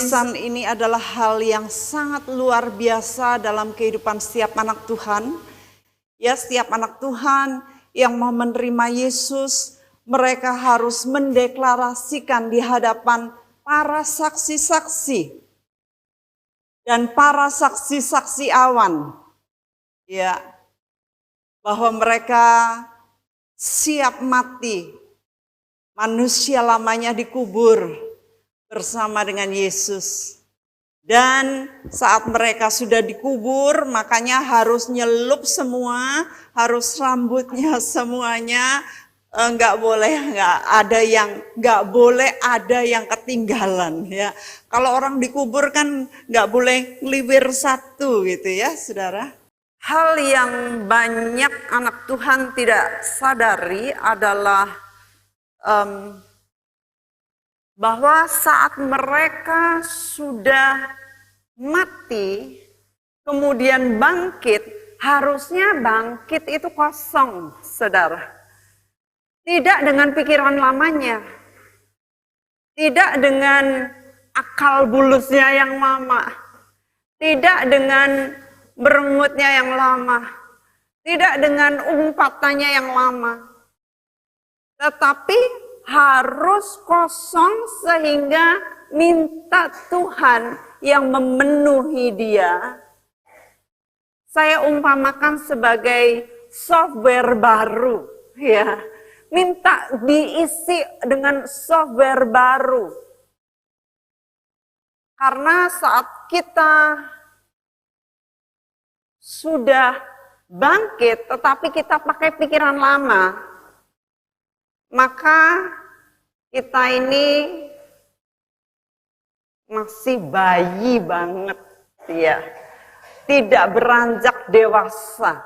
Baptisan ini adalah hal yang sangat luar biasa dalam kehidupan setiap anak Tuhan. Ya, setiap anak Tuhan yang mau menerima Yesus, mereka harus mendeklarasikan di hadapan para saksi-saksi dan para saksi-saksi awan, ya, bahwa mereka siap mati, manusia lamanya dikubur bersama dengan Yesus. Dan saat mereka sudah dikubur, makanya harus nyelup semua, harus rambutnya semuanya, nggak boleh ada yang ketinggalan, ya. Kalau orang dikubur kan nggak boleh ngliwir satu gitu ya, saudara. Hal yang banyak anak Tuhan tidak sadari adalah bahwa saat mereka sudah mati, kemudian bangkit, harusnya bangkit itu kosong, saudara. Tidak dengan pikiran lamanya, tidak dengan akal bulusnya yang lama, tidak dengan berengutnya yang lama, tidak dengan umpatannya yang lama, tetapi harus kosong sehingga minta Tuhan yang memenuhi dia. Saya umpamakan sebagai software baru, ya. Minta diisi dengan software baru. Karena saat kita sudah bangkit tetapi kita pakai pikiran lama, maka kita ini masih bayi banget, ya, tidak beranjak dewasa.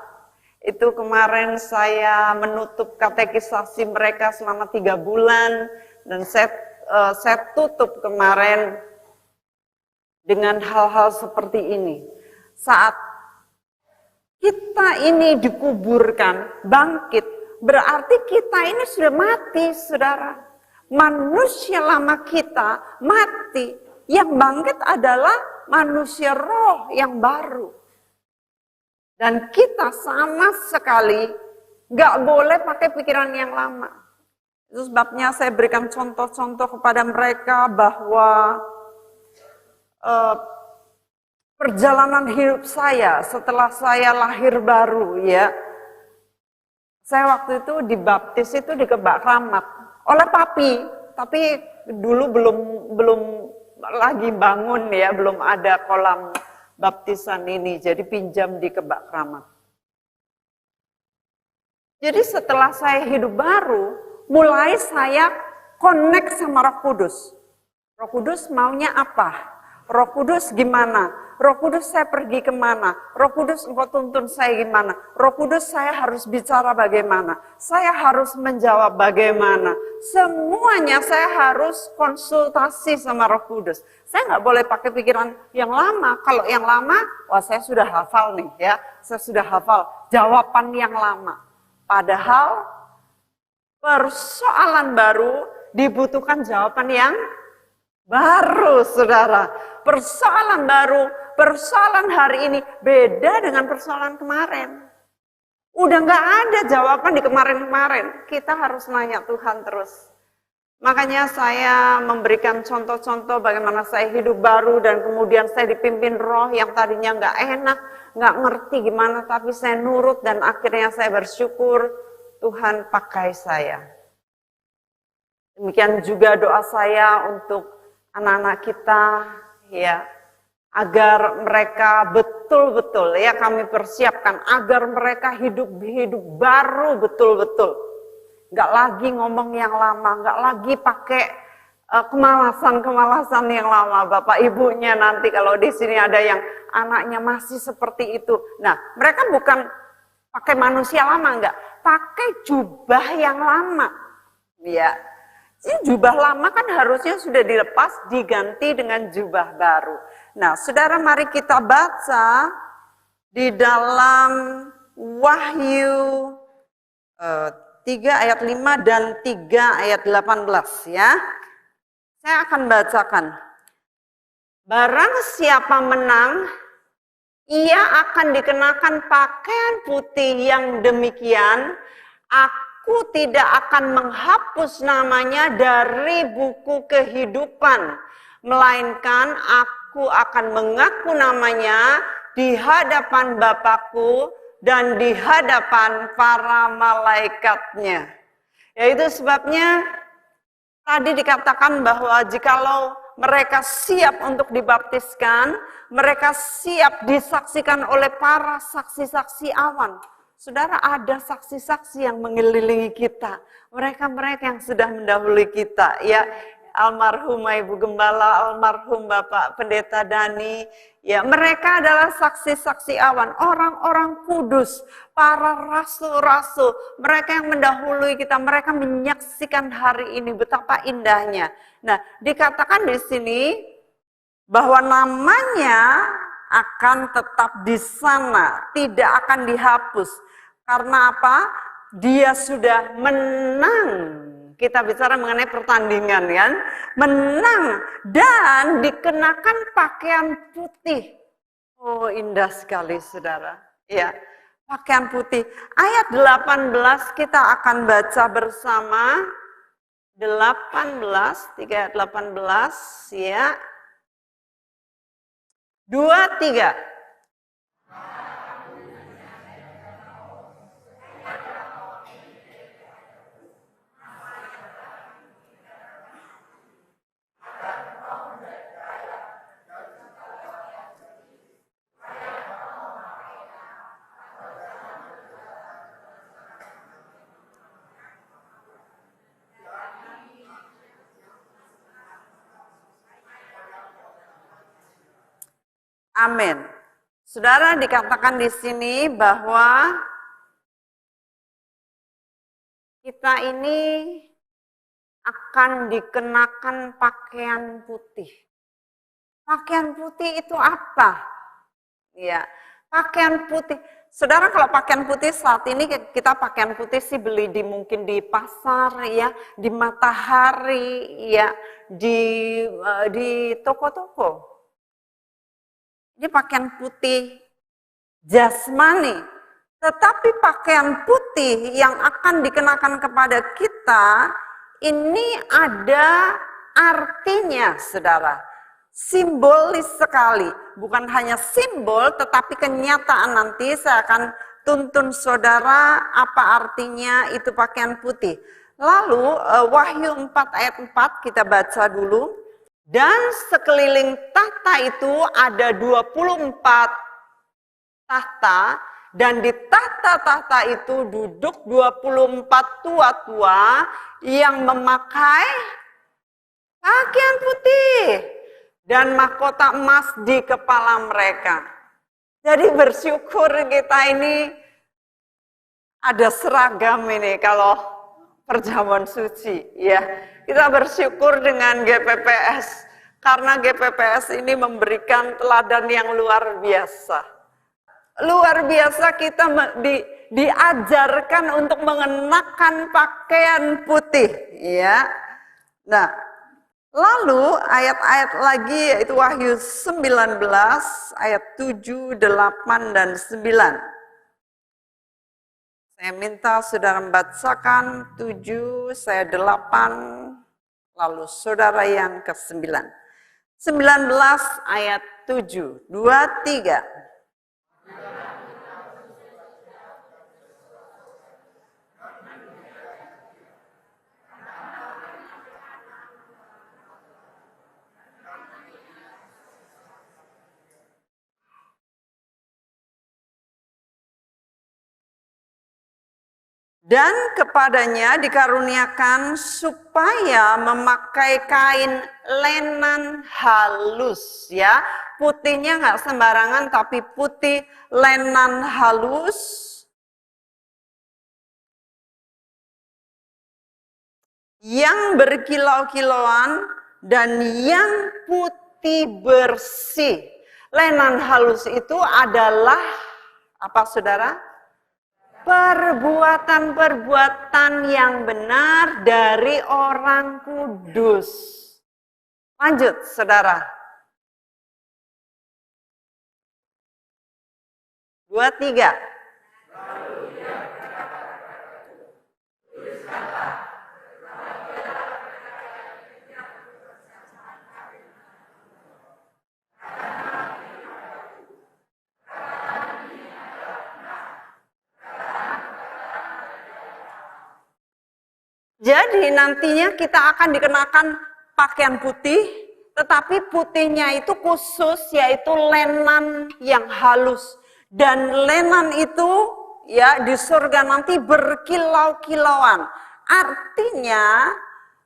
Itu kemarin saya menutup katekisasi mereka selama 3 bulan dan saya tutup kemarin dengan hal-hal seperti ini. Saat kita ini dikuburkan, bangkit, berarti kita ini sudah mati, saudara. Manusia lama kita mati. Yang bangkit adalah manusia roh yang baru. Dan kita sama sekali gak boleh pakai pikiran yang lama. Itu sebabnya saya berikan contoh-contoh kepada mereka bahwa perjalanan hidup saya setelah saya lahir baru, ya. Saya waktu itu dibaptis itu di Kebak Kramat oleh papi, tapi dulu belum lagi bangun, ya, belum ada kolam baptisan ini, jadi pinjam di Kebak Kramat. Jadi setelah saya hidup baru, mulai saya connect sama Roh Kudus. Roh Kudus maunya apa? Roh Kudus gimana? Roh Kudus saya pergi kemana? Roh Kudus engkau tuntun saya gimana? Roh Kudus saya harus bicara bagaimana? Saya harus menjawab bagaimana? Semuanya saya harus konsultasi sama Roh Kudus. Saya nggak boleh pakai pikiran yang lama. Kalau yang lama, wah saya sudah hafal nih, ya. Saya sudah hafal jawaban yang lama. Padahal persoalan baru dibutuhkan jawaban yang baru, saudara. Persoalan baru, persoalan hari ini beda dengan persoalan kemarin. Udah nggak ada jawaban di kemarin-kemarin. Kita harus nanya Tuhan terus. Makanya saya memberikan contoh-contoh bagaimana saya hidup baru dan kemudian saya dipimpin roh yang tadinya nggak enak, nggak ngerti gimana, tapi saya nurut dan akhirnya saya bersyukur Tuhan pakai saya. Demikian juga doa saya untuk anak-anak kita, ya, agar mereka betul-betul, ya, kami persiapkan agar mereka hidup baru betul-betul. Nggak lagi ngomong yang lama, nggak lagi pakai kemalasan yang lama. Bapak ibunya nanti kalau di sini ada yang anaknya masih seperti itu. Nah, mereka bukan pakai manusia lama, nggak, pakai jubah yang lama, ya. Jadi jubah lama kan harusnya sudah dilepas, diganti dengan jubah baru. Nah, saudara, mari kita baca di dalam Wahyu 3 ayat 5 dan 3 ayat 18, ya. Saya akan bacakan. Barang siapa menang, ia akan dikenakan pakaian putih yang demikian. Aku tidak akan menghapus namanya dari buku kehidupan, melainkan aku akan mengaku namanya di hadapan Bapakku dan di hadapan para malaikatnya. Yaitu sebabnya tadi dikatakan bahwa jikalau mereka siap untuk dibaptiskan, mereka siap disaksikan oleh para saksi-saksi awan. Saudara, ada saksi-saksi yang mengelilingi kita. Mereka-mereka yang sudah mendahului kita, ya. Almarhum Ibu Gembala, almarhum Bapak Pendeta Dani, ya, mereka adalah saksi-saksi awan, orang-orang kudus, para rasul-rasul, mereka yang mendahului kita, mereka menyaksikan hari ini betapa indahnya. Nah, dikatakan di sini bahwa namanya akan tetap di sana, tidak akan dihapus. Karena apa? Dia sudah menang. Kita bicara mengenai pertandingan, kan? Menang dan dikenakan pakaian putih. Oh, indah sekali, saudara. Ya, pakaian putih. Ayat 18 kita akan baca bersama. 18, 18, ya. 2, 3. Amin. Saudara, dikatakan di sini bahwa kita ini akan dikenakan pakaian putih. Pakaian putih itu apa? Ya, pakaian putih. Saudara, kalau pakaian putih saat ini kita pakaian putih sih beli mungkin di pasar, ya, di Matahari, ya, di toko-toko. Ini pakaian putih jasmani, tetapi pakaian putih yang akan dikenakan kepada kita ini ada artinya, saudara. Simbolis sekali, bukan hanya simbol, tetapi kenyataan. Nanti saya akan tuntun saudara apa artinya itu pakaian putih. Lalu Wahyu 4 ayat 4 kita baca dulu. Dan sekeliling tahta itu ada 24 tahta, dan di tahta-tahta itu duduk 24 tua-tua yang memakai pakaian putih dan mahkota emas di kepala mereka. Jadi bersyukur kita ini ada seragam ini kalau perjamuan suci, ya. Kita bersyukur dengan GPPS, karena GPPS ini memberikan teladan yang luar biasa. Luar biasa kita diajarkan untuk mengenakan pakaian putih, ya. Nah, lalu ayat-ayat lagi yaitu Wahyu 19 ayat 7, 8 dan 9. Saya minta saudara membacakan 7, saya 8, lalu saudara yang ke-9. 19 ayat 7, 2, 3. Dan kepadanya dikaruniakan supaya memakai kain lenan halus, ya. Putihnya nggak sembarangan, tapi putih lenan halus. Yang berkilau-kilauan dan yang putih bersih. Lenan halus itu adalah apa, saudara? Perbuatan-perbuatan yang benar dari orang kudus. Lanjut, saudara. 2, 3. Jadi nantinya kita akan dikenakan pakaian putih, tetapi putihnya itu khusus, yaitu lenan yang halus. Dan lenan itu ya di surga nanti berkilau-kilauan. Artinya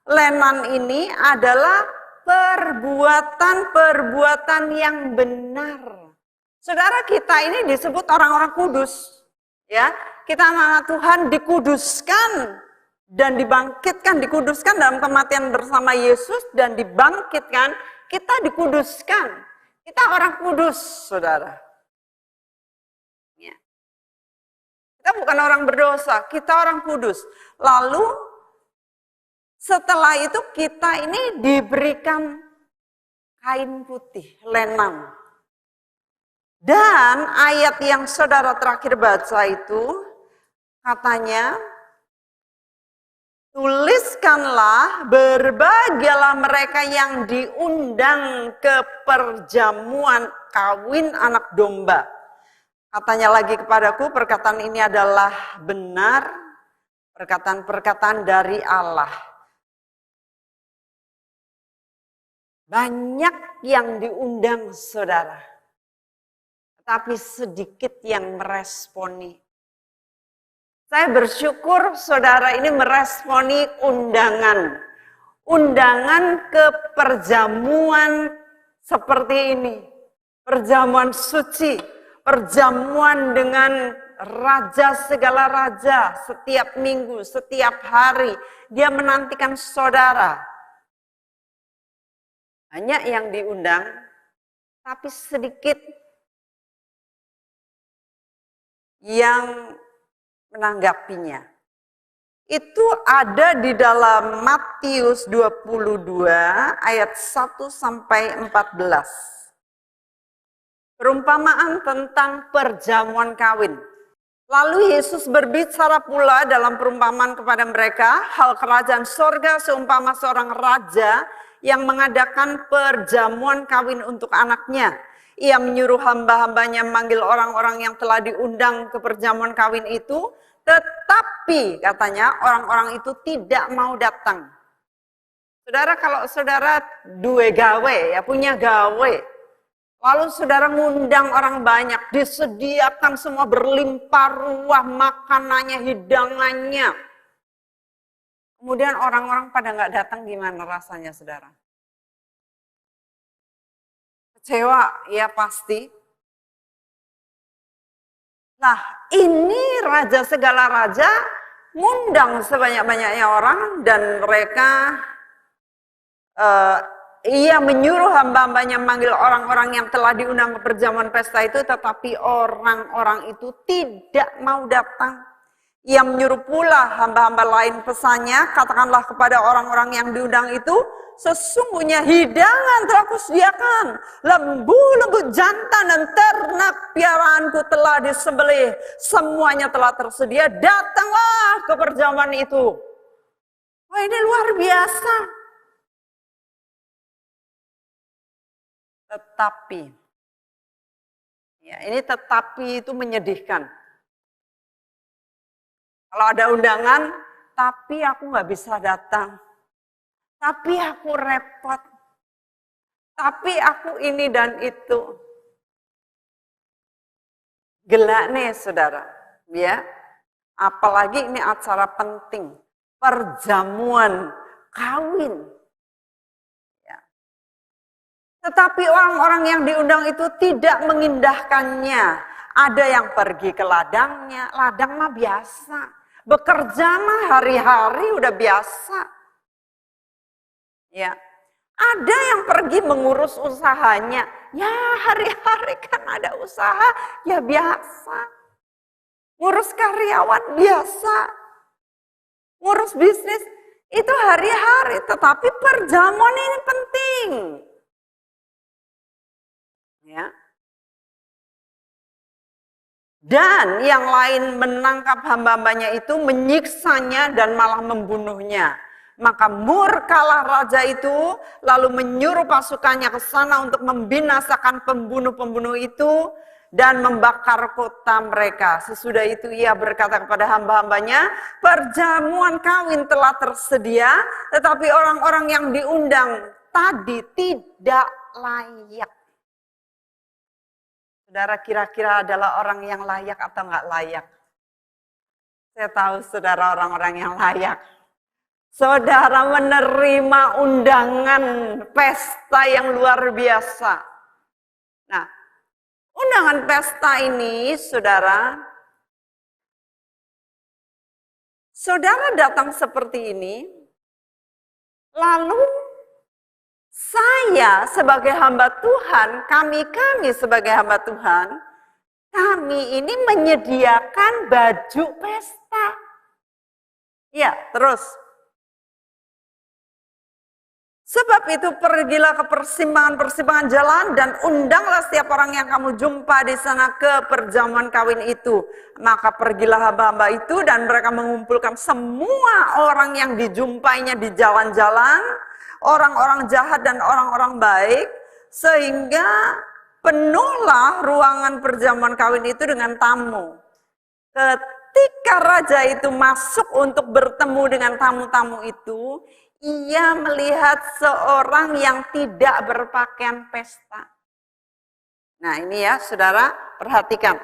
lenan ini adalah perbuatan-perbuatan yang benar. Saudara, kita ini disebut orang-orang kudus. Ya, kita anak Tuhan dikuduskan dan dibangkitkan, dikuduskan dalam kematian bersama Yesus dan dibangkitkan, kita dikuduskan. Kita orang kudus, saudara. Ya. Kita bukan orang berdosa, kita orang kudus. Lalu setelah itu kita ini diberikan kain putih, lenan. Dan ayat yang saudara terakhir baca itu katanya, tuliskanlah, berbahagialah mereka yang diundang ke perjamuan kawin anak domba. Katanya lagi kepadaku, perkataan ini adalah benar, perkataan-perkataan dari Allah. Banyak yang diundang, saudara, tapi sedikit yang meresponi. Saya bersyukur saudara ini meresponi undangan. Undangan ke perjamuan seperti ini. Perjamuan suci. Perjamuan dengan raja segala raja. Setiap minggu, setiap hari. Dia menantikan saudara. Banyak yang diundang, tapi sedikit yang menanggapinya. Itu ada di dalam Matius 22 ayat 1 sampai 14. Perumpamaan tentang perjamuan kawin. Lalu Yesus berbicara pula dalam perumpamaan kepada mereka, hal kerajaan sorga seumpama seorang raja yang mengadakan perjamuan kawin untuk anaknya. Ia menyuruh hamba-hambanya memanggil orang-orang yang telah diundang ke perjamuan kawin itu, tetapi katanya orang-orang itu tidak mau datang. Saudara, kalau saudara duwe gawe, ya punya gawe, lalu saudara ngundang orang banyak, disediakan semua berlimpah ruah makanannya, hidangannya. Kemudian orang-orang pada nggak datang, gimana rasanya, saudara? Kecewa, ya pasti. Nah, ini raja segala raja ngundang sebanyak-banyaknya orang dan mereka ia menyuruh hamba-hambanya memanggil orang-orang yang telah diundang ke perjamuan pesta itu, tetapi orang-orang itu tidak mau datang. Ia menyuruh pula hamba-hamba lain pesannya, katakanlah kepada orang-orang yang diundang itu, sesungguhnya hidangan telah kusediakan, lembu-lembu jantan dan ternak piaraanku telah disembelih, semuanya telah tersedia, datanglah ke perjamuan itu. Wah, ini luar biasa. Tetapi, ya ini tetapi itu menyedihkan. Kalau ada undangan, tapi aku nggak bisa datang. Tapi aku repot. Tapi aku ini dan itu. Gelak nih saudara. Ya. Apalagi ini acara penting. Perjamuan kawin. Ya. Tetapi orang-orang yang diundang itu tidak mengindahkannya. Ada yang pergi ke ladangnya. Ladang mah biasa. Bekerja mah hari-hari udah biasa. Ya, ada yang pergi mengurus usahanya. Ya, hari-hari kan ada usaha, ya biasa. Ngurus karyawan biasa. Ngurus bisnis itu hari-hari, tetapi perjamuan ini penting. Ya. Dan yang lain menangkap hamba-hambanya itu, menyiksanya dan malah membunuhnya. Maka murkalah raja itu, lalu menyuruh pasukannya ke sana untuk membinasakan pembunuh-pembunuh itu dan membakar kota mereka. Sesudah itu ia berkata kepada hamba-hambanya, perjamuan kawin telah tersedia, tetapi orang-orang yang diundang tadi tidak layak. Saudara kira-kira adalah orang yang layak atau enggak layak? Saya tahu saudara orang-orang yang layak. Saudara menerima undangan pesta yang luar biasa. Nah, undangan pesta ini, saudara datang seperti ini, lalu saya sebagai hamba Tuhan, kami sebagai hamba Tuhan, kami ini menyediakan baju pesta. Ya, terus. Sebab itu pergilah ke persimpangan-persimpangan jalan dan undanglah setiap orang yang kamu jumpa di sana ke perjamuan kawin itu. Maka pergilah hamba-hamba itu dan mereka mengumpulkan semua orang yang dijumpainya di jalan-jalan, orang-orang jahat dan orang-orang baik, sehingga penuhlah ruangan perjamuan kawin itu dengan tamu. Ketika raja itu masuk untuk bertemu dengan tamu-tamu itu, ia melihat seorang yang tidak berpakaian pesta. Nah ini ya saudara, perhatikan.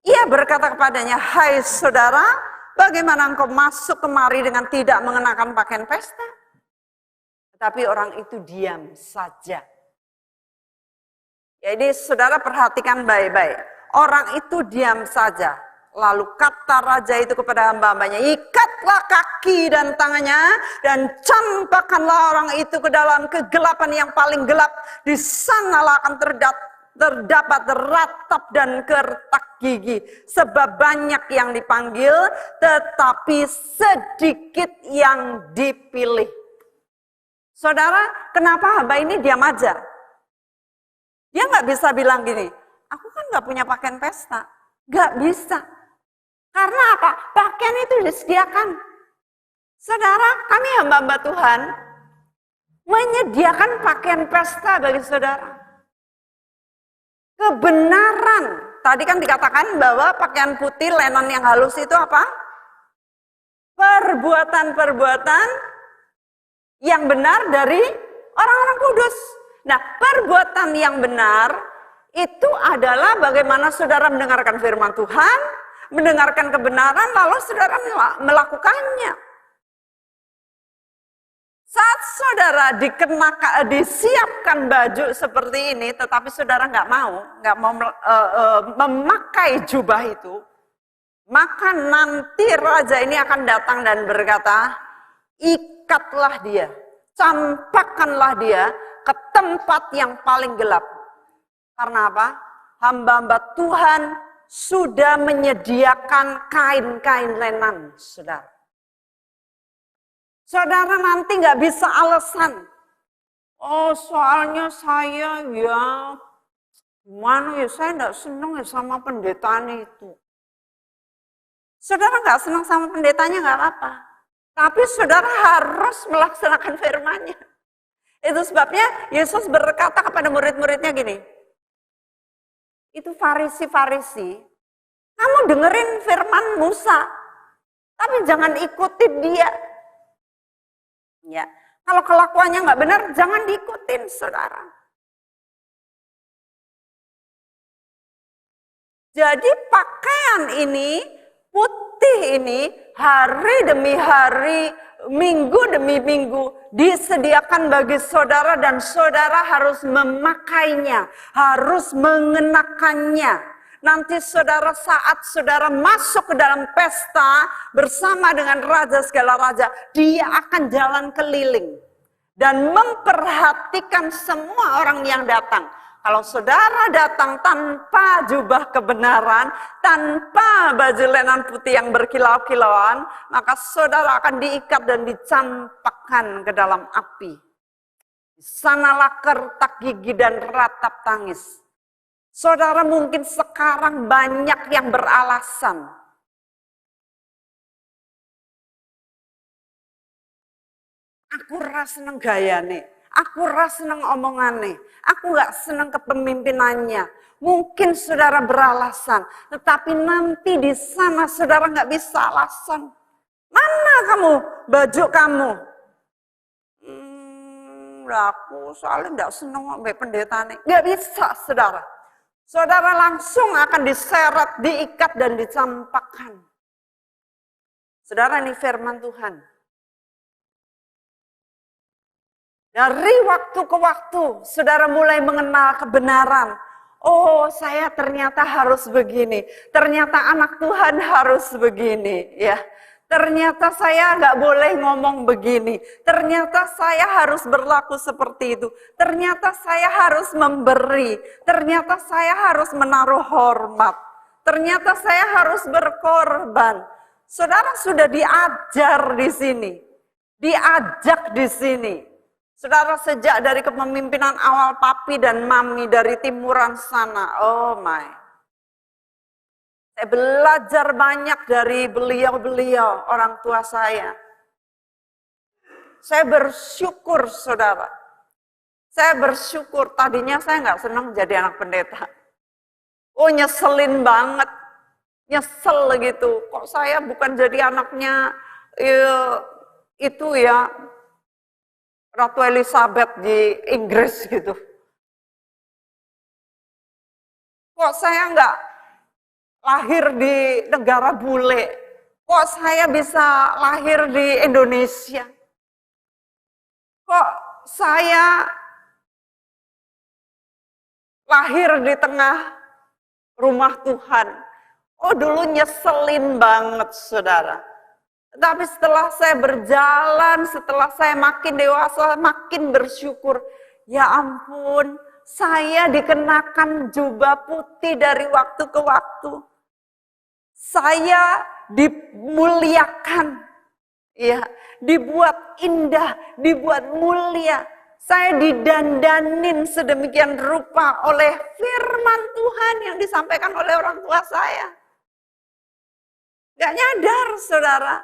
Ia berkata kepadanya, hai saudara, bagaimana engkau masuk kemari dengan tidak mengenakan pakaian pesta? Tetapi orang itu diam saja. Jadi saudara perhatikan baik-baik. Orang itu diam saja. Lalu kata raja itu kepada hamba-hambanya, ikatlah kaki dan tangannya dan campakkanlah orang itu ke dalam kegelapan yang paling gelap. Di sanalah akan terdapat ratap dan kertak gigi. Sebab banyak yang dipanggil, tetapi sedikit yang dipilih. Saudara, kenapa hamba ini diam aja? Dia nggak bisa bilang gini, aku kan nggak punya pakaian pesta. Nggak bisa. Karena apa? Pakaian itu disediakan. Saudara, kami hamba-hamba Tuhan menyediakan pakaian pesta bagi saudara. Kebenaran. Tadi kan dikatakan bahwa pakaian putih lenan yang halus itu apa? Perbuatan-perbuatan yang benar dari orang-orang kudus. Nah, perbuatan yang benar itu adalah bagaimana saudara mendengarkan firman Tuhan, mendengarkan kebenaran, lalu saudara melakukannya. Saat saudara disiapkan baju seperti ini, tetapi saudara nggak mau memakai jubah itu, maka nanti raja ini akan datang dan berkata, ikatlah dia, campakkanlah dia ke tempat yang paling gelap. Karena apa? Hamba-hamba Tuhan sudah menyediakan kain-kain lenan, saudara. Saudara nanti nggak bisa alasan. Oh, soalnya saya saya nggak senang ya sama pendetanya itu. Saudara nggak senang sama pendetanya nggak apa-apa. Tapi saudara harus melaksanakan firman-Nya. Itu sebabnya Yesus berkata kepada murid-muridnya gini, itu Farisi-Farisi, kamu dengerin firman Musa, tapi jangan ikutin dia. Ya, kalau kelakuannya nggak benar, jangan diikutin, saudara. Jadi pakaian ini, putih ini, hari demi hari, minggu demi minggu, disediakan bagi saudara dan saudara harus memakainya, harus mengenakannya. Nanti saudara saat saudara masuk ke dalam pesta bersama dengan raja segala raja, dia akan jalan keliling dan memperhatikan semua orang yang datang. Kalau saudara datang tanpa jubah kebenaran, tanpa baju lenan putih yang berkilau-kilauan, maka saudara akan diikat dan dicampakkan ke dalam api. Di sanalah kertak gigi dan ratap tangis. Saudara mungkin sekarang banyak yang beralasan. Aku ras seneng gayane, aku ras seneng omongane, aku gak seneng kepemimpinannya. Mungkin saudara beralasan, tetapi nanti di sana saudara gak bisa alasan. Mana kamu, baju kamu? Aku soalnya gak seneng sama pendetanya. Gak bisa saudara. Saudara langsung akan diseret, diikat dan dicampakkan. Saudara, ini firman Tuhan. Dari waktu ke waktu, saudara mulai mengenal kebenaran. Oh, saya ternyata harus begini. Ternyata anak Tuhan harus begini, ya. Ternyata saya nggak boleh ngomong begini. Ternyata saya harus berlaku seperti itu. Ternyata saya harus memberi. Ternyata saya harus menaruh hormat. Ternyata saya harus berkorban. Saudara sudah diajar di sini. Diajak di sini. Saudara, sejak dari kepemimpinan awal papi dan mami dari timuran sana. Oh my. Saya belajar banyak dari beliau-beliau, orang tua saya. Saya bersyukur, saudara. Saya bersyukur, tadinya saya nggak senang jadi anak pendeta. Oh, nyeselin banget. Nyesel gitu. Kok saya bukan jadi anaknya itu ya, Ratu Elizabeth di Inggris gitu. Kok saya nggak lahir di negara bule? Kok saya bisa lahir di Indonesia? Kok saya lahir di tengah rumah Tuhan? Oh, dulu nyeselin banget, saudara. Tapi setelah saya berjalan, setelah saya makin dewasa, makin bersyukur. Ya ampun, saya dikenakan jubah putih dari waktu ke waktu. Saya dimuliakan, ya, dibuat indah, dibuat mulia. Saya didandanin sedemikian rupa oleh firman Tuhan yang disampaikan oleh orang tua saya. Gak nyadar, saudara.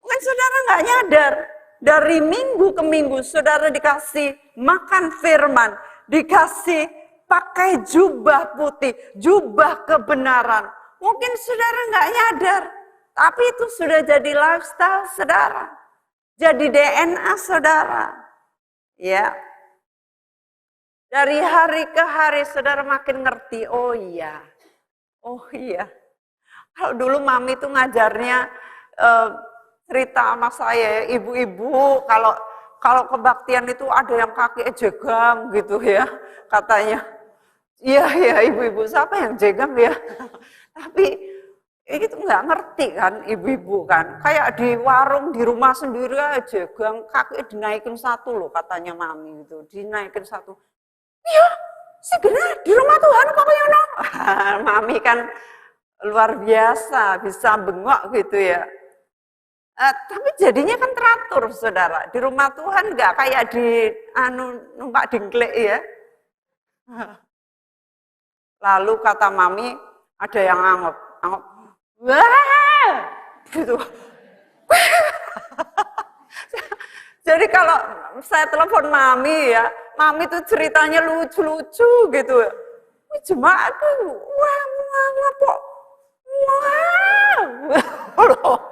Mungkin saudara gak nyadar. Dari minggu ke minggu, saudara dikasih makan firman, dikasih pakai jubah putih, jubah kebenaran. Mungkin saudara nggak nyadar, tapi itu sudah jadi lifestyle saudara, jadi DNA saudara. Ya, dari hari ke hari saudara makin ngerti. Oh iya. Kalau dulu mami tuh ngajarnya cerita sama saya, ibu-ibu kalau kebaktian itu ada yang kaki jegang gitu ya, katanya. Iya ibu-ibu, siapa yang jegang ya? Tapi itu nggak ngerti kan ibu-ibu kan. Kayak di warung di rumah sendiri aja, kaki dinaikin satu loh katanya mami gitu. Dinaikin satu. Iya, segera di rumah Tuhan kok yono. Mami kan luar biasa, bisa bengok gitu ya. Tapi jadinya kan teratur saudara. Di rumah Tuhan nggak kayak di numpak dingklek ya. Lalu kata mami, ada yang angop, wah, gitu. Jadi kalau saya telepon mami ya, mami tuh ceritanya lucu-lucu gitu. Jemaat tuh, wah, kok, wah,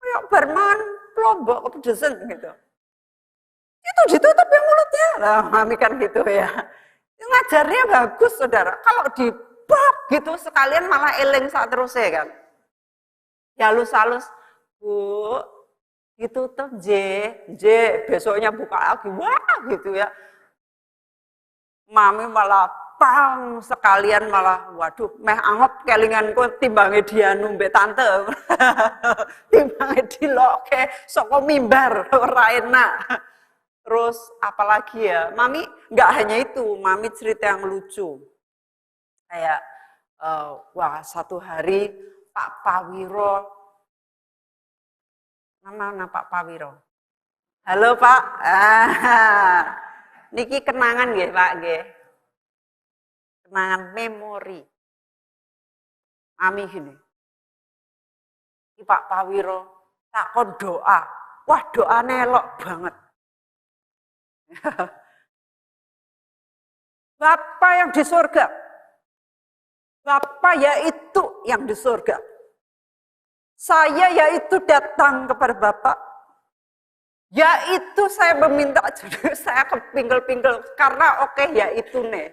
kayak berman plombok kepedesan gitu. Itu ditutup ya mulutnya, nah, mami kan gitu ya. Ngajarnya bagus saudara, kalau dibok gitu sekalian malah eling saat terusnya kan. Ya halus-halus, Bu, ditutup J, besoknya buka lagi, wah gitu ya. Mami malah pang sekalian malah, waduh, meh angop kelinganku timbange dia numbe tante. Timbange diloke saka mimbar ora enak. Terus apalagi ya, mami nggak hanya itu, mami cerita yang lucu. Kayak, wah satu hari Pak Pawiro, mana Pak Pawiro? Halo Pak, niki kenangan nggih Pak nggih. kenangan memori. Mami gini, Pak Pawiro takon doa, wah doa nelok banget. Bapak yang di surga, Bapak yaitu yang di surga. Saya yaitu datang kepada Bapak, yaitu saya meminta jodoh, saya kepinggel-pinggel karena oke yaitu nih.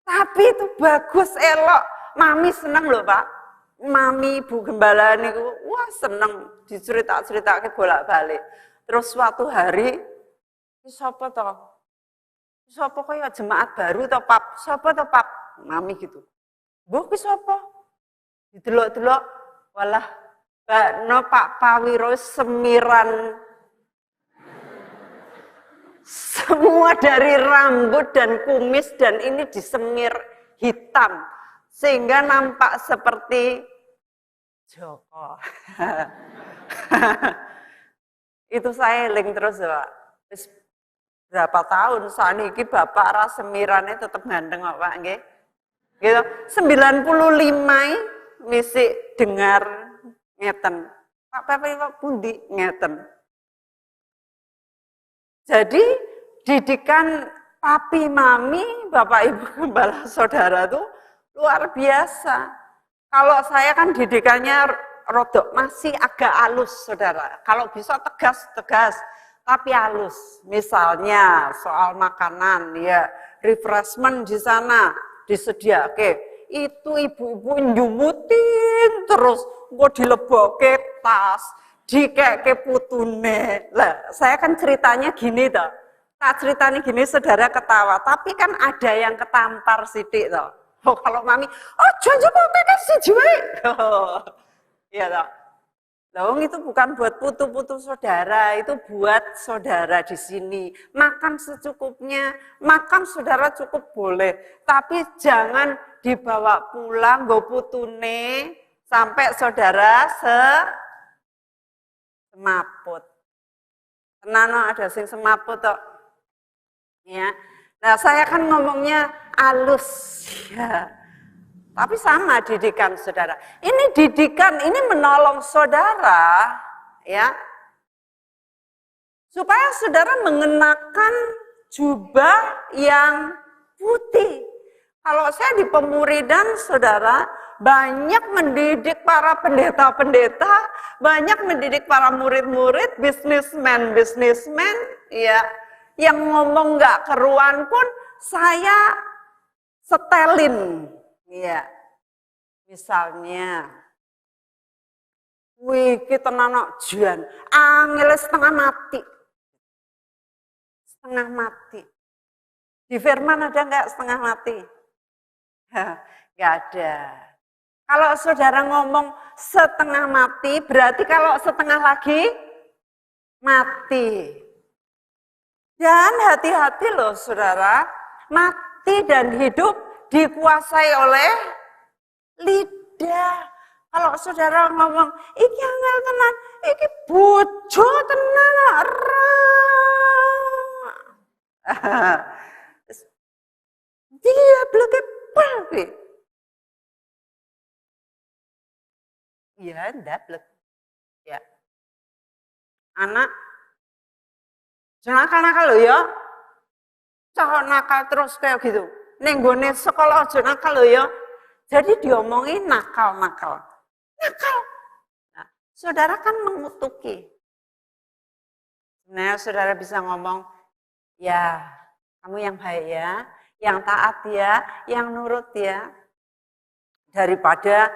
Tapi itu bagus, elok. Mami seneng loh Pak. Mami Bu Gembala niku wah seneng dicerita-ceritake bolak-balik. Terus suatu hari sapa to? Sapa kaya jemaat baru to Pap? Sapa to Pap? Mami gitu. Mbah ki sapa? Didelok-delok walah bakno Pak Pawiro semiran semua dari rambut dan kumis dan ini disemir hitam sehingga nampak seperti Joko. Itu saya eling terus Pak. Berapa tahun saat ini Bapak ras semirannya tetap ganteng Pak nggih. Gitu. 95 misi dengar ngeten. Pak Pepe kok pundi ngeten. Jadi didikan papi mami, Bapak Ibu Gembala Saudara tuh luar biasa. Kalau saya kan didikannya rodok masih agak halus Saudara. Kalau bisa tegas, tapi halus. Misalnya soal makanan ya, refreshment di sana disediake. Itu ibu-ibu njumutin terus kok dilebokke tas, dikeke putune. Lah, saya kan ceritanya gini toh. Tak ceritanya gini Saudara ketawa, tapi kan ada yang ketampar sidik toh. Oh, kalau mami, oh jangan pakai si jiwa. Iya toh. Lawang itu bukan buat putu-putu Saudara, itu buat Saudara di sini. Makan secukupnya, makan Saudara cukup boleh, tapi jangan dibawa pulang go putune sampai Saudara semaput. Tenano ada sing semaput toh. Ya. Nah, saya kan ngomongnya halus ya. Tapi sama didikan Saudara. Ini didikan, ini menolong Saudara ya. Supaya Saudara mengenakan jubah yang putih. Kalau saya di pemuridan Saudara, banyak mendidik para pendeta-pendeta, banyak mendidik para murid-murid, bisnismen ya, yang ngomong nggak keruan pun saya setelin. Iya, misalnya, wih kita anak Jan, angel setengah mati. Di firman ada nggak setengah mati? Nggak ada. Kalau Saudara ngomong setengah mati, berarti kalau setengah lagi mati. Dan hati-hati loh Saudara, mati dan hidup dikuasai oleh lidah. Kalau Saudara ngomong, iki angel tenan, iki bojo tenan, dia bleke. Iya, ndablek. Ya. Anak jangan nakal lho ya. Cowok nakal terus kayak gitu. Ning gone sekolah aja nakal lho ya. Jadi diomongin nakal. Nakal. Nah, Saudara kan mengutuki. Nah, Saudara bisa ngomong, ya, kamu yang baik ya, yang taat ya, yang nurut ya. Daripada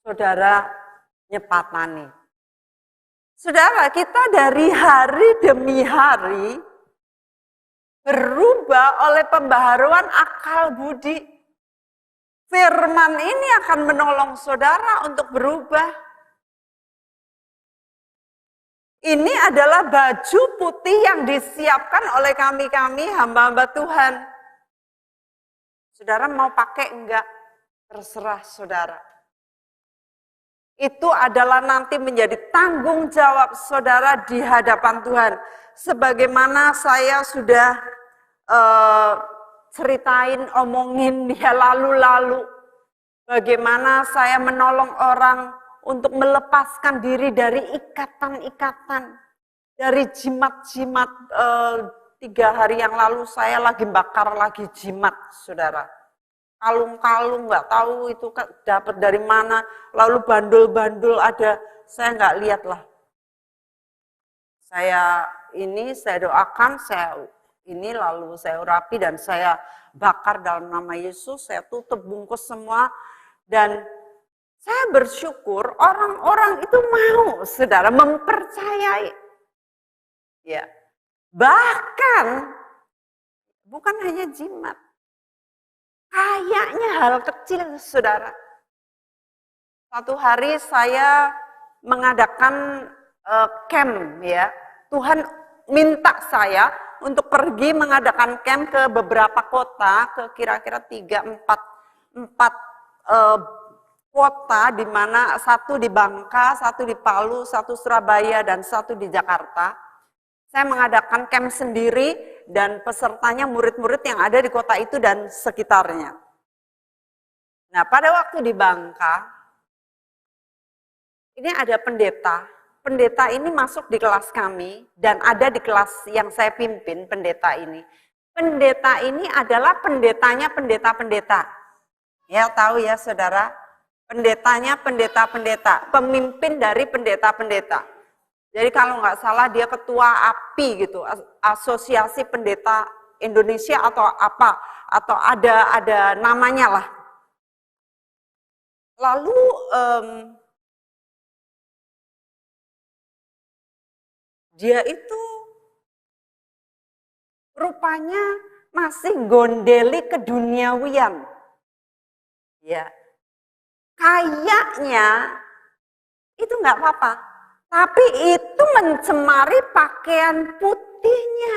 Saudara nyepatani. Saudara, kita dari hari demi hari berubah oleh pembaharuan akal budi. Firman ini akan menolong Saudara untuk berubah. Ini adalah baju putih yang disiapkan oleh kami hamba-hamba Tuhan. Saudara mau pakai enggak? Terserah Saudara. Itu adalah nanti menjadi tanggung jawab Saudara di hadapan Tuhan. Sebagaimana saya sudah ceritain, omongin dia lalu-lalu. Bagaimana saya menolong orang untuk melepaskan diri dari ikatan-ikatan. Dari jimat-jimat 3 hari yang lalu saya lagi bakar lagi jimat, saudara. Kalung-kalung nggak tahu itu dapat dari mana. Lalu bandul-bandul ada, saya nggak lihat lah. Saya doakan, lalu saya urapi dan saya bakar dalam nama Yesus. Saya tutup bungkus semua dan saya bersyukur orang-orang itu mau, saudara, mempercayai. Ya, bahkan bukan hanya jimat, kayaknya hal kecil, saudara. Satu hari saya mengadakan camp, ya. Tuhan minta saya untuk pergi mengadakan camp ke beberapa kota, ke kira-kira 3-4 kota, di mana satu di Bangka, satu di Palu, satu Surabaya, dan satu di Jakarta. Saya mengadakan camp sendiri dan pesertanya murid-murid yang ada di kota itu dan sekitarnya. Nah, pada waktu di Bangka, ini ada pendeta. Pendeta ini masuk di kelas kami dan ada di kelas yang saya pimpin, pendeta ini. Pendeta ini adalah pendetanya pendeta-pendeta. Ya, tahu ya, saudara? Pendetanya pendeta-pendeta, pemimpin dari pendeta-pendeta. Jadi kalau nggak salah dia ketua API gitu, Asosiasi Pendeta Indonesia atau apa, atau ada namanya lah. Lalu dia itu rupanya masih gondeli keduniawian. Ya, kayaknya itu nggak apa-apa. Tapi itu mencemari pakaian putihnya.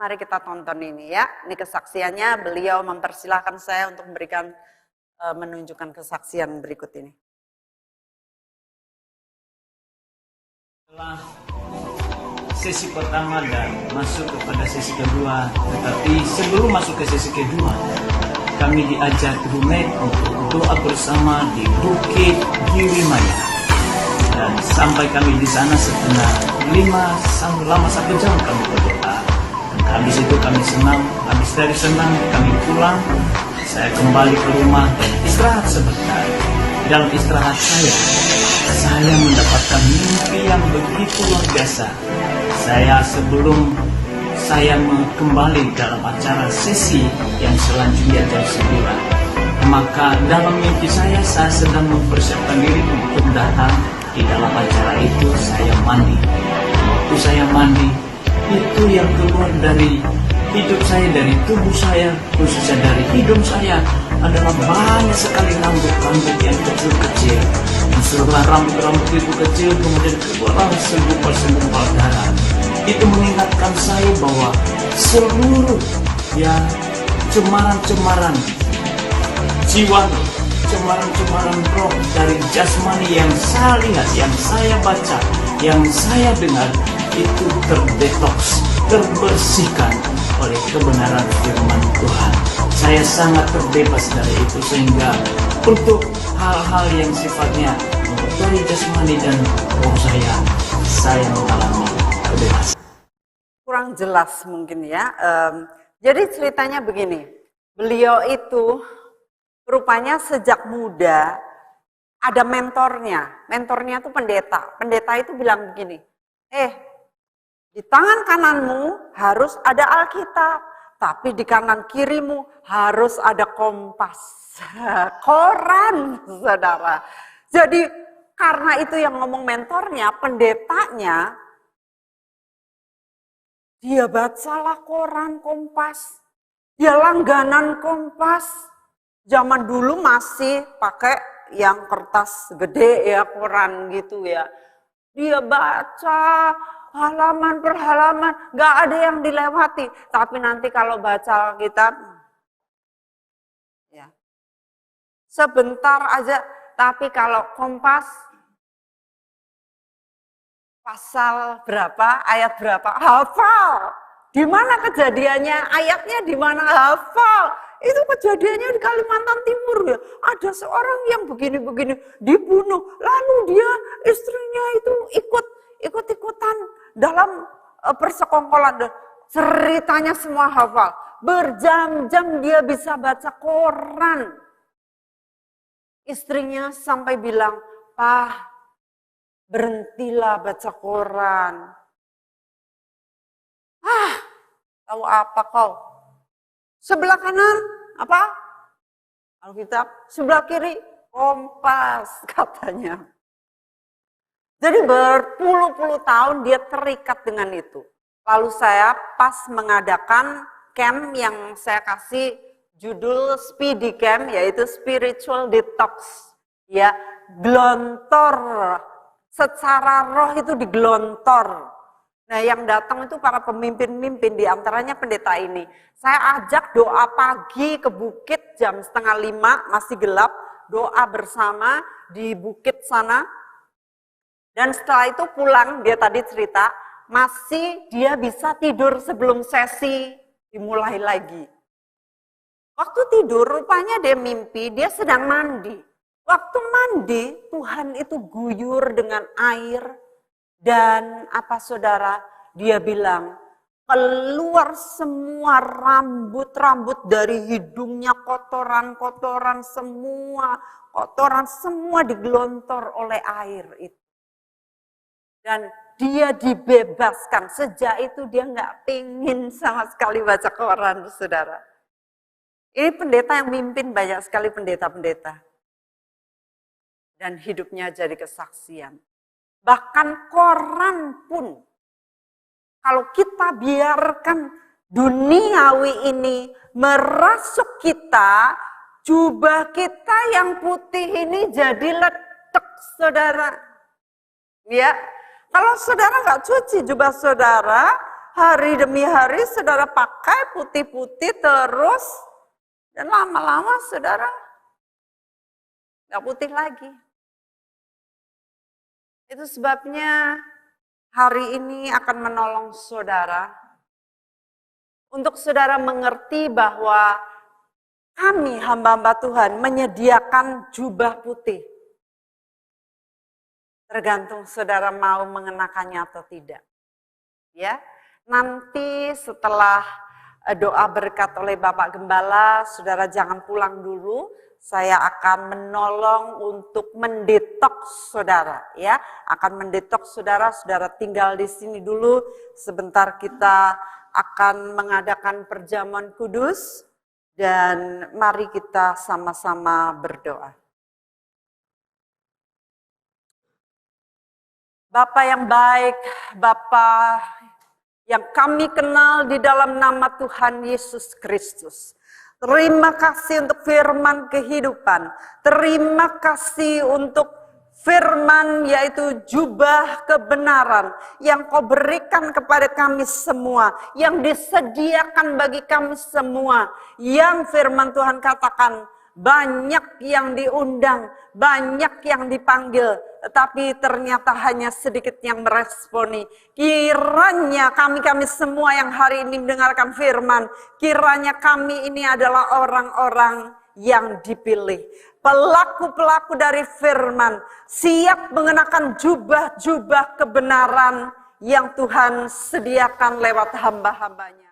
Mari kita tonton ini ya. Ini kesaksiannya, beliau mempersilahkan saya untuk menunjukkan kesaksian berikut ini. Setelah sesi pertama dan masuk kepada sesi kedua, tetapi sebelum masuk ke sesi kedua, kami diajak Rumet untuk doa bersama di Bukit Girimaya. Dan sampai kami di sana setelah 1 jam kami berdoa. Dan habis itu kami senang, habis dari senang kami pulang. Saya kembali ke rumah dan istirahat sebentar. Dalam istirahat saya mendapatkan mimpi yang begitu luar biasa. Sebelum saya kembali dalam acara sesi yang selanjutnya jam 9. Maka dalam mimpi saya sedang mempersiapkan diri untuk datang. Di dalam acara itu saya mandi. Waktu saya mandi, itu yang keluar dari hidup saya, dari tubuh saya, khususnya dari hidung saya, adalah banyak sekali rambut-rambut yang kecil-kecil. Setelah rambut-rambut itu kecil, kemudian keluar segumpal-segumpal darah. Itu mengingatkan saya bahwa seluruh cemaran-cemaran jiwa, cemaran-cemaran roh dari jasmani yang saya lihat, yang saya baca, yang saya dengar, itu terdetoks, terbersihkan oleh kebenaran firman Tuhan. Saya sangat terbebas dari itu, sehingga untuk hal-hal yang sifatnya mengotori jasmani dan roh saya mengalami kebebasan. Kurang jelas mungkin ya. Jadi ceritanya begini, beliau itu rupanya sejak muda ada mentornya. Mentornya itu pendeta. Pendeta itu bilang begini, di tangan kananmu harus ada Alkitab, tapi di kanan kirimu harus ada Kompas. Koran, saudara. Jadi karena itu yang ngomong mentornya, pendetanya, dia bacalah koran Kompas. Dia langganan Kompas. Zaman dulu masih pakai yang kertas gede ya, koran gitu ya. Dia baca halaman per halaman, gak ada yang dilewati. Tapi nanti kalau baca Alkitab, ya sebentar aja. Tapi kalau Kompas, pasal berapa, ayat berapa, hafal. Di mana kejadiannya? Ayatnya di mana? Hafal. Itu kejadiannya di Kalimantan Timur ya. Ada seorang yang begini-begini dibunuh. Lalu dia, istrinya itu ikut-ikutan dalam persekongkolan. Ceritanya semua hafal. Berjam-jam dia bisa baca koran. Istrinya sampai bilang, "Pak, berhentilah baca koran." Tahu apa kau? Sebelah kanan apa? Alkitab. Sebelah kiri Kompas katanya. Jadi berpuluh-puluh tahun dia terikat dengan itu. Lalu saya pas mengadakan camp yang saya kasih judul Speedy Camp, yaitu Spiritual Detox. Ya, gelontor. Secara roh itu digelontor. Nah, yang datang itu para pemimpin-pemimpin, diantaranya pendeta ini. Saya ajak doa pagi ke bukit jam 4:30, masih gelap, doa bersama di bukit sana. Dan setelah itu pulang, dia tadi cerita, masih dia bisa tidur sebelum sesi dimulai lagi. Waktu tidur, rupanya dia mimpi, dia sedang mandi. Waktu mandi, Tuhan itu guyur dengan air. Dan apa saudara, dia bilang, keluar semua rambut-rambut dari hidungnya, kotoran semua digelontor oleh air itu. Dan dia dibebaskan, sejak itu dia nggak pingin sama sekali baca koran, saudara. Ini pendeta yang mimpin banyak sekali pendeta-pendeta. Dan hidupnya jadi kesaksian. Bahkan koran pun, kalau kita biarkan duniawi ini merasuk kita, jubah kita yang putih ini jadi letek, saudara. Ya, kalau saudara nggak cuci jubah saudara, hari demi hari saudara pakai putih-putih terus, dan lama-lama saudara nggak putih lagi. Itu sebabnya hari ini akan menolong saudara untuk saudara mengerti bahwa kami hamba-hamba Tuhan menyediakan jubah putih. Tergantung saudara mau mengenakannya atau tidak. Ya, nanti setelah doa berkat oleh Bapak Gembala, saudara jangan pulang dulu. Saya akan menolong untuk mendetoks saudara, ya. Akan mendetoks saudara, saudara tinggal di sini dulu. Sebentar kita akan mengadakan perjamuan kudus dan mari kita sama-sama berdoa. Bapa yang baik, Bapa yang kami kenal di dalam nama Tuhan Yesus Kristus. Terima kasih untuk firman kehidupan. Terima kasih untuk firman yaitu jubah kebenaran yang kau berikan kepada kami semua. Yang disediakan bagi kami semua. Yang firman Tuhan katakan banyak yang diundang, banyak yang dipanggil. Tetapi ternyata hanya sedikit yang meresponi. Kiranya kami semua yang hari ini mendengarkan firman, kiranya kami ini adalah orang-orang yang dipilih. Pelaku-pelaku dari firman, siap mengenakan jubah-jubah kebenaran yang Tuhan sediakan lewat hamba-hambanya.